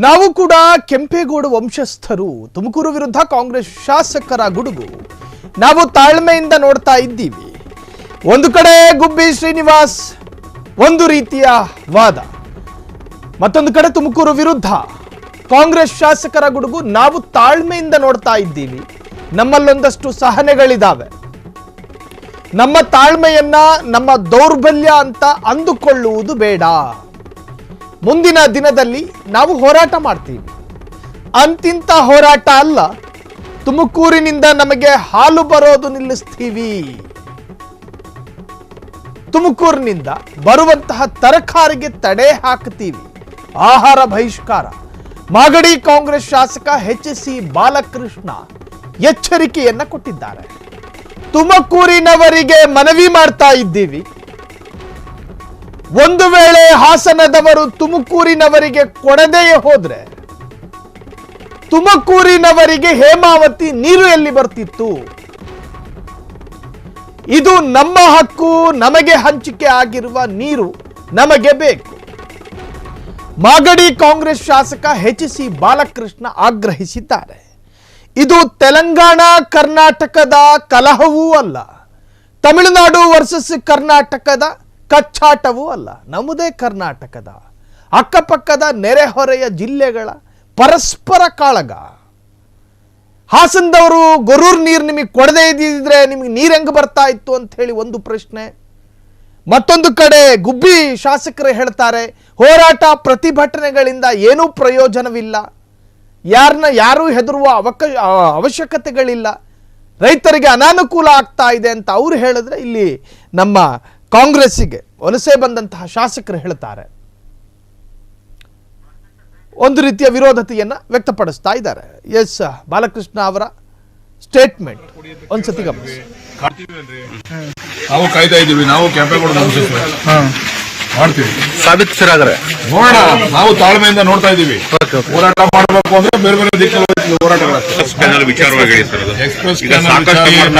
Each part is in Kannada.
ನಾವು ಕೂಡ ಕೆಂಪೇಗೌಡ ವಂಶಸ್ಥರು. ತುಮಕೂರು ವಿರುದ್ಧ ಕಾಂಗ್ರೆಸ್ ಶಾಸಕರ ಗುಡುಗು ನಾವು ತಾಳ್ಮೆಯಿಂದ ನೋಡ್ತಾ ಇದ್ದೀವಿ. ಒಂದು ಕಡೆ ಗುಬ್ಬಿ ಶ್ರೀನಿವಾಸ್ ಒಂದು ರೀತಿಯ ವಾದ, ಮತ್ತೊಂದು ಕಡೆ ತುಮಕೂರು ವಿರುದ್ಧ ಕಾಂಗ್ರೆಸ್ ಶಾಸಕರ ಗುಡುಗು ನಾವು ತಾಳ್ಮೆಯಿಂದ ನೋಡ್ತಾ ಇದ್ದೀವಿ. ನಮ್ಮಲ್ಲೊಂದಷ್ಟು ಸಹನೆಗಳಿದಾವೆ. ನಮ್ಮ ತಾಳ್ಮೆಯನ್ನ ನಮ್ಮ ದೌರ್ಬಲ್ಯ ಅಂತ ಅಂದುಕೊಳ್ಳುವುದು ಬೇಡ. ಮುಂದಿನ ದಿನದಲ್ಲಿ ನಾವು ಹೋರಾಟ ಮಾಡ್ತೀವಿ. ಅಂತಿಂತ ಹೋರಾಟ ಅಲ್ಲ, ತುಮಕೂರಿನಿಂದ ನಮಗೆ ಹಾಲು ಬರೋದು ನಿಲ್ಲಿಸ್ತೀವಿ. ತುಮಕೂರಿನಿಂದ ಬರುವಂತಹ ತರಕಾರಿಗೆ ತಡೆ ಹಾಕ್ತೀವಿ. ಆಹಾರ ಬಹಿಷ್ಕಾರ. ಮಾಗಡಿ ಕಾಂಗ್ರೆಸ್ ಶಾಸಕ ಎಚ್.ಸಿ. ಬಾಲಕೃಷ್ಣ ಎಚ್ಚರಿಕೆಯನ್ನ ಕೊಟ್ಟಿದ್ದಾರೆ. ತುಮಕೂರಿನವರಿಗೆ ಮನವಿ ಮಾಡ್ತಾ ಇದ್ದೀವಿ, ಒಂದು ವೇಳೆ ಹಾಸನದವರು ತುಮಕೂರಿನವರಿಗೆ ಕೊಡದೆಯೇ ಹೋದ್ರೆ ತುಮಕೂರಿನವರಿಗೆ ಹೇಮಾವತಿ ನೀರು ಎಲ್ಲಿ ಬರ್ತಿತ್ತು? ಇದು ನಮ್ಮ ಹಕ್ಕು, ನಮಗೆ ಹಂಚಿಕೆ ಆಗಿರುವ ನೀರು ನಮಗೆ ಬೇಕು. ಮಾಗಡಿ ಕಾಂಗ್ರೆಸ್ ಶಾಸಕ ಎಚ್.ಸಿ. ಬಾಲಕೃಷ್ಣ ಆಗ್ರಹಿಸಿದ್ದಾರೆ. ಇದು ತೆಲಂಗಾಣ ಕರ್ನಾಟಕದ ಕಲಹವೂ ಅಲ್ಲ, ತಮಿಳುನಾಡು ವರ್ಸಸ್ ಕರ್ನಾಟಕದ ಕಚ್ಚಾಟವೂ ಅಲ್ಲ. ನಮ್ಮದೇ ಕರ್ನಾಟಕದ ಅಕ್ಕಪಕ್ಕದ ನೆರೆಹೊರೆಯ ಜಿಲ್ಲೆಗಳ ಪರಸ್ಪರ ಕಾಳಗ. ಹಾಸನದವರು ಗೊರೂರು ನೀರು ನಿಮಗೆ ಕೊಡದೇ ಇದ್ದಿದ್ರೆ ನಿಮಗೆ ನೀರು ಹೆಂಗೆ ಬರ್ತಾ ಇತ್ತು ಅಂತ ಹೇಳಿ ಒಂದು ಪ್ರಶ್ನೆ. ಮತ್ತೊಂದು ಕಡೆ ಗುಬ್ಬಿ ಶಾಸಕರು ಹೇಳ್ತಾರೆ, ಹೋರಾಟ ಪ್ರತಿಭಟನೆಗಳಿಂದ ಏನೂ ಪ್ರಯೋಜನವಿಲ್ಲ, ಯಾರೂ ಹೆದರುವ ಅವಶ್ಯಕತೆಗಳಿಲ್ಲ, ರೈತರಿಗೆ ಅನಾನುಕೂಲ ಆಗ್ತಾ ಇದೆ ಅಂತ ಅವ್ರು ಹೇಳಿದ್ರೆ, ಇಲ್ಲಿ ನಮ್ಮ ಕಾಂಗ್ರೆಸ್ಸಿಗೆ ವಲಸೆ ಬಂದಂತಹ ಶಾಸಕರು ಹೇಳ್ತಾರೆ, ಒಂದು ರೀತಿಯ ವಿರೋಧತೆಯನ್ನ ವ್ಯಕ್ತಪಡಿಸ್ತಾ ಇದ್ದಾರೆ. ಎಸ್ ಬಾಲಕೃಷ್ಣ ಅವರ ಸ್ಟೇಟ್ಮೆಂಟ್ ಒಂದ್ಸತಿ ಗಮನಿಸಿ. ನಾವು ಕಾಯ್ತಾ ಇದೀವಿ, ನಾವು ಕೆಂಪೇಗೌಡ ಮಾಡ್ತೀವಿ, ಸಾಬೀತಿಸಿರಾದ್ರೆ ನೋಡೋಣ. ನಾವು ತಾಳ್ಮೆಯಿಂದ ನೋಡ್ತಾ ಇದೀವಿ. ಹೋರಾಟ ಮಾಡಬೇಕು ಅಂದ್ರೆ ಬೇರೆ ಬೇರೆ ದಿಕ್ಕಲ್ಲಿ ಹೋರಾಟಗಳು ಎಕ್ಸ್ಪ್ರೆಸ್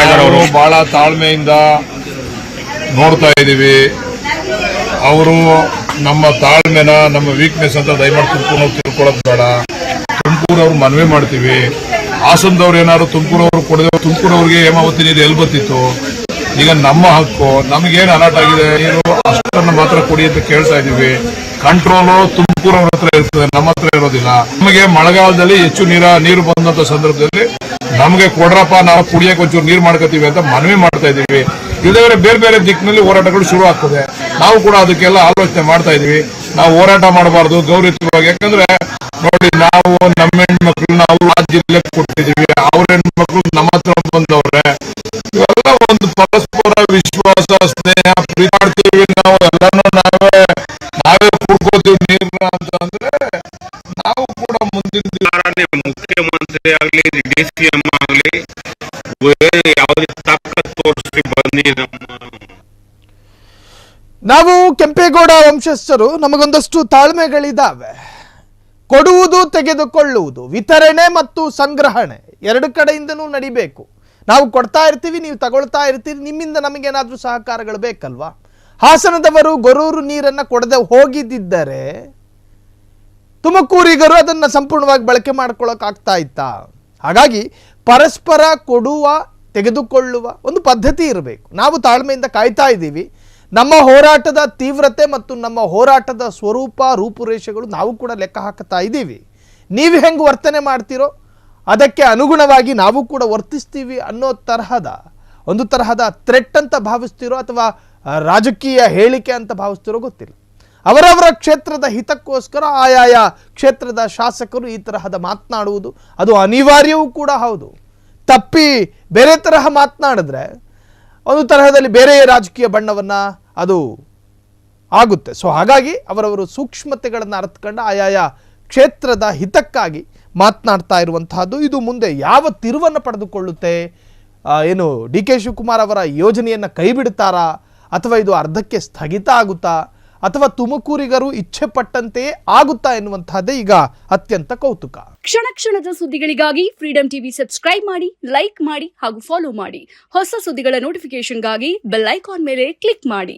ನಾವು ಬಹಳ ತಾಳ್ಮೆಯಿಂದ ನೋಡ್ತಾ ಇದೀವಿ. ಅವರು ನಮ್ಮ ತಾಳ್ಮೆನ ನಮ್ಮ ವೀಕ್ನೆಸ್ ಅಂತ ದಯಮಾಡಿ ತುಮಕೂರು ತಿಳ್ಕೊಳ್ಳೋದು ಬೇಡ. ತುಮಕೂರು ಅವ್ರು ಮನವಿ ಮಾಡ್ತೀವಿ. ಹಾಸನದವ್ರು ಏನಾದ್ರು ತುಮಕೂರವ್ರು ಕೊಡದೆ ತುಮಕೂರವ್ರಿಗೆ ಹೇಮಾವತಿ ನೀರು ಎಲ್ಲಿ ಬರ್ತಿತ್ತು? ಈಗ ನಮ್ಮ ಹಕ್ಕು, ನಮಗೇನು ಅಲರ್ಟ್ ಆಗಿದೆ ನೀರು ಅಷ್ಟನ್ನು ಮಾತ್ರ ಕೊಡಿ ಅಂತ ಕೇಳ್ತಾ ಇದೀವಿ. ಕಂಟ್ರೋಲು ತುಮಕೂರವ್ರ ಹತ್ರ ಇರ್ತದೆ, ನಮ್ಮ ಹತ್ರ ಇರೋದಿಲ್ಲ. ನಮಗೆ ಮಳೆಗಾಲದಲ್ಲಿ ಹೆಚ್ಚು ನೀರು ಬಂದಂತ ಸಂದರ್ಭದಲ್ಲಿ ನಮಗೆ ಕೊಡ್ರಪ್ಪ, ನಾವು ಕುಡಿಯಕ್ಕೆ ಒಂಚೂರು ನೀರು ಮಾಡ್ಕೋತೀವಿ ಅಂತ ಮನವಿ ಮಾಡ್ತಾ ಇದೀವಿ. ಇಲ್ಲದ್ರೆ ಬೇರೆ ಬೇರೆ ದಿಕ್ಕಿನಲ್ಲಿ ಹೋರಾಟಗಳು ಶುರು ಆಗ್ತದೆ. ನಾವು ಕೂಡ ಅದಕ್ಕೆಲ್ಲ ಆಲೋಚನೆ ಮಾಡ್ತಾ ಇದೀವಿ. ನಾವು ಹೋರಾಟ ಮಾಡಬಾರ್ದು ಗೌರವಯುತವಾಗಿ. ಯಾಕಂದ್ರೆ ನೋಡಿ, ನಾವು ನಮ್ಮ ಹೆಣ್ಮಕ್ಳು ನಾವು ಆ ಜಿಲ್ಲೆಗೆ ಕೊಟ್ಟಿದೀವಿ, ಅವ್ರ ಹೆಣ್ಮಕ್ಳು ನಮ್ಮ ಹತ್ರ ಬಂದವ್ರೆ. ಇವೆಲ್ಲ ಒಂದು ಪರಸ್ಪರ ವಿಶ್ವಾಸ, ಸ್ನೇಹ, ಪ್ರೀತಿ ಮಾಡ್ತೀವಿ. ನಾವು ಎಲ್ಲಾನು ನಾವೇ ಕುಡ್ಕೋತೀವಿ ನೀರ್ನ ಅಂತ ಅಂದ್ರೆ ನಾವು ಕೂಡ ಮುಂದಿನ ಮುಖ್ಯಮಂತ್ರಿ ಆಗ್ಲಿ ಡಿ.ಸಿ.ಎಂ ಆಗ್ಲಿ ಯಾವುದೇ ತಾಕತ್ ತೋರಿಸಿ ಬಂದಿ. ನಾವು ಕೆಂಪೇಗೌಡ ವಂಶಸ್ಥರು, ನಮಗೊಂದಷ್ಟು ತಾಳ್ಮೆಗಳಿದ್ದಾವೆ. ಕೊಡುವುದು, ತೆಗೆದುಕೊಳ್ಳುವುದು, ವಿತರಣೆ ಮತ್ತು ಸಂಗ್ರಹಣೆ ಎರಡು ಕಡೆಯಿಂದನೂ ನಡಿಬೇಕು. ನಾವು ಕೊಡ್ತಾ ಇರ್ತೀವಿ, ನೀವು ತಗೊಳ್ತಾ ಇರ್ತೀರಿ, ನಿಮ್ಮಿಂದ ನಮಗೇನಾದ್ರೂ ಸಹಕಾರಗಳು ಬೇಕಲ್ವಾ? ಹಾಸನದವರು ಗೊರೂರು ನೀರನ್ನ ಕೊಡದೆ ಹೋಗಿದ್ದರೆ ತುಮಕೂರಿಗರು ಅದನ್ನ ಸಂಪೂರ್ಣವಾಗಿ ಬಳಕೆ ಮಾಡ್ಕೊಳ್ಳೋಕೆ ಆಗ್ತಾ ಇತ್ತಾ? ಹಾಗಾಗಿ ಪರಸ್ಪರ ಕೊಡುವ, ತೆಗೆದುಕೊಳ್ಳುವ ಒಂದು ಪದ್ಧತಿ ಇರಬೇಕು. ನಾವು ತಾಳ್ಮೆಯಿಂದ ಕಾಯ್ತಾ ಇದ್ದೀವಿ. ನಮ್ಮ ಹೋರಾಟದ ತೀವ್ರತೆ ಮತ್ತು ನಮ್ಮ ಹೋರಾಟದ ಸ್ವರೂಪ, ರೂಪುರೇಷೆಗಳು ನಾವು ಕೂಡ ಲೆಕ್ಕ ಹಾಕ್ತಾ ಇದ್ದೀವಿ. ನೀವು ಹೆಂಗೆ ವರ್ತನೆ ಮಾಡ್ತೀರೋ ಅದಕ್ಕೆ ಅನುಗುಣವಾಗಿ ನಾವು ಕೂಡ ವರ್ತಿಸ್ತೀವಿ ಅನ್ನೋ ಒಂದು ತರಹದ ಥ್ರೆಟ್ ಅಂತ ಭಾವಿಸ್ತಿರೋ ಅಥವಾ ರಾಜಕೀಯ ಹೇಳಿಕೆ ಅಂತ ಭಾವಿಸ್ತಿರೋ ಗೊತ್ತಿಲ್ಲ. ಅವರವರ ಕ್ಷೇತ್ರದ ಹಿತಕ್ಕೋಸ್ಕರ ಆಯಾಯ ಕ್ಷೇತ್ರದ ಶಾಸಕರು ಈ ತರಹದ ಮಾತನಾಡುವುದು ಅದು ಅನಿವಾರ್ಯವೂ ಕೂಡ ಹೌದು. ತಪ್ಪಿ ಬೇರೆ ತರಹ ಮಾತನಾಡಿದ್ರೆ ಒಂದು ತರಹದಲ್ಲಿ ಬೇರೆ ರಾಜಕೀಯ ಬಣ್ಣವನ್ನ ಅದು ಆಗುತ್ತೆ. ಸೊ ಹಾಗಾಗಿ ಅವರವರು ಸೂಕ್ಷ್ಮತೆಗಳನ್ನು ಅರ್ಥಕೊಂಡು ಆಯಾಯ ಕ್ಷೇತ್ರದ ಹಿತಕ್ಕಾಗಿ ಮಾತನಾಡ್ತಾ ಇರುವಂತಹದ್ದು. ಇದು ಮುಂದೆ ಯಾವ ತಿರುವನ್ನು ಪಡೆದುಕೊಳ್ಳುತ್ತೆ? ಏನು ಡಿ.ಕೆ. ಶಿವಕುಮಾರ್ ಅವರ ಯೋಜನೆಯನ್ನು ಕೈ ಬಿಡ್ತಾರಾ, ಅಥವಾ ಇದು ಅರ್ಧಕ್ಕೆ ಸ್ಥಗಿತ ಆಗುತ್ತಾ, ಅಥವಾ ತುಮಕೂರಿಗರು ಇಚ್ಛೆ ಪಟ್ಟಂತೆಯೇ ಆಗುತ್ತಾ ಎನ್ನುವಂತಹದ್ದೇ ಈಗ ಅತ್ಯಂತ ಕೌತುಕ. ಕ್ಷಣ ಕ್ಷಣದ ಸುದ್ದಿಗಳಿಗಾಗಿ ಫ್ರೀಡಂ ಟಿವಿ ಸಬ್ಸ್ಕ್ರೈಬ್ ಮಾಡಿ, ಲೈಕ್ ಮಾಡಿ ಹಾಗೂ ಫಾಲೋ ಮಾಡಿ. ಹೊಸ ಸುದ್ದಿಗಳ ನೋಟಿಫಿಕೇಶನ್ಗಾಗಿ ಬೆಲ್ ಐಕಾನ್ ಮೇಲೆ ಕ್ಲಿಕ್ ಮಾಡಿ.